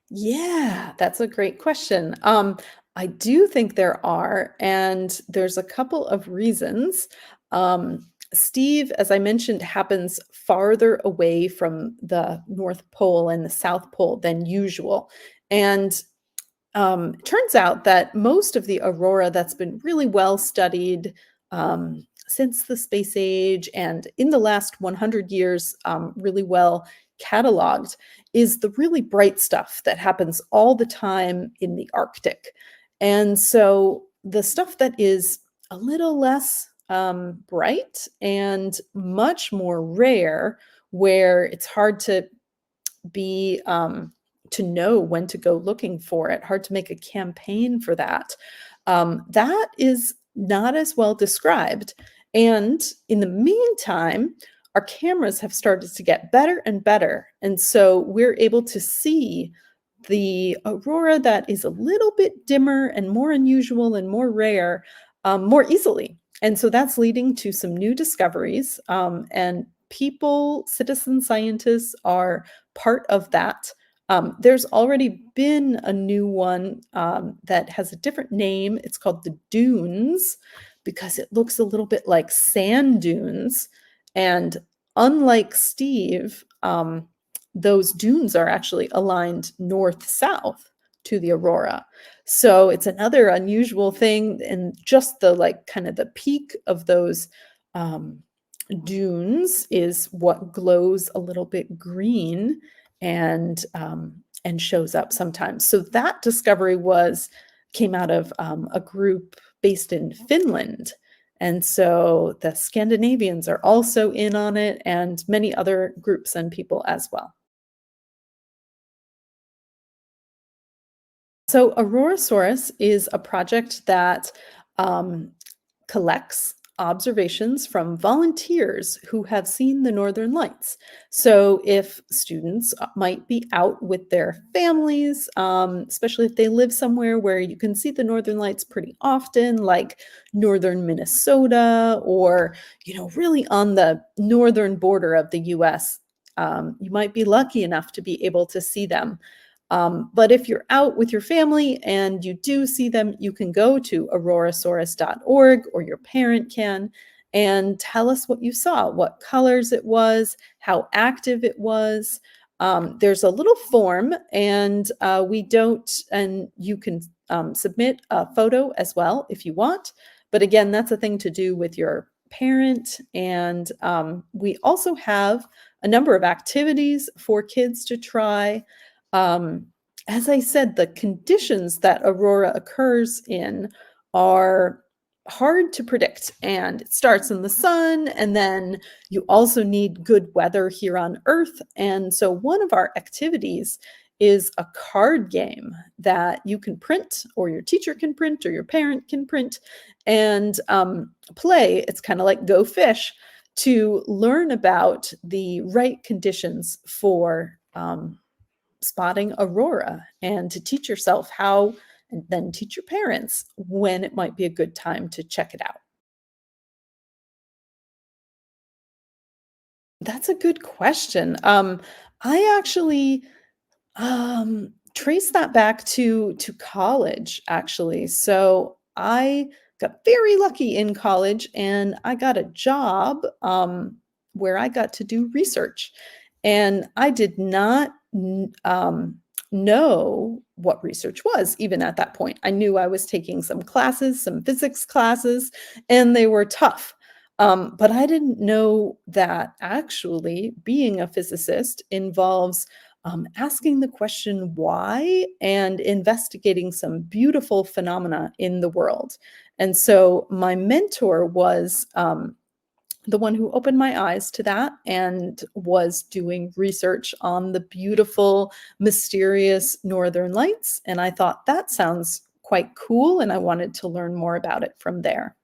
Yeah, that's a great question. I do think there are, and there's a couple of reasons. Steve, as I mentioned, happens farther away from the North Pole and the South Pole than usual. And turns out that most of the aurora that's been really well studied since the space age and in the last 100 years, really well cataloged, is the really bright stuff that happens all the time in the Arctic. And so the stuff that is a little less bright and much more rare, where it's hard be to know when to go looking for it, hard to make a campaign for that. That is not as well described. And in the meantime, our cameras have started to get better and better. And so we're able to see the aurora that is a little bit dimmer and more unusual and more rare more easily. And so that's leading to some new discoveries. And people, citizen scientists, are part of that. There's already been a new one that has a different name. It's called the Dunes because it looks a little bit like sand dunes. And unlike Steve, those dunes are actually aligned north-south to the aurora. So it's another unusual thing, and just the like kind of the peak of those dunes is what glows a little bit green and shows up sometimes. So that discovery came out of a group based in Finland. And so the Scandinavians are also in on it, and many other groups and people as well. So Aurorasaurus is a project that um, collects observations from volunteers who have seen the Northern Lights. So if students might be out with their families, especially if they live somewhere where you can see the Northern Lights pretty often, like northern Minnesota or, really on the northern border of the US, you might be lucky enough to be able to see them. But if you're out with your family and you do see them, you can go to aurorasaurus.org, or your parent can, and tell us what you saw, what colors it was, how active it was. There's a little form, and you can submit a photo as well if you want. But again, that's a thing to do with your parent. And we also have a number of activities for kids to try. Um, as I said, the conditions that aurora occurs in are hard to predict, and it starts in the sun, and then you also need good weather here on Earth. And so one of our activities is a card game that you can print, or your teacher can print, or your parent can print and play. It's kind of like Go Fish, to learn about the right conditions for spotting aurora, and to teach yourself how, and then teach your parents when it might be a good time to check it out. That's a good question. I actually trace that back to college, actually. So I got very lucky in college, and I got a job where I got to do research. And I did not know what research was, even at that point. I knew I was taking some classes, some physics classes, and they were tough. But I didn't know that actually being a physicist involves asking the question why and investigating some beautiful phenomena in the world. And so my mentor was the one who opened my eyes to that, and was doing research on the beautiful, mysterious Northern Lights. And I thought that sounds quite cool, and I wanted to learn more about it from there.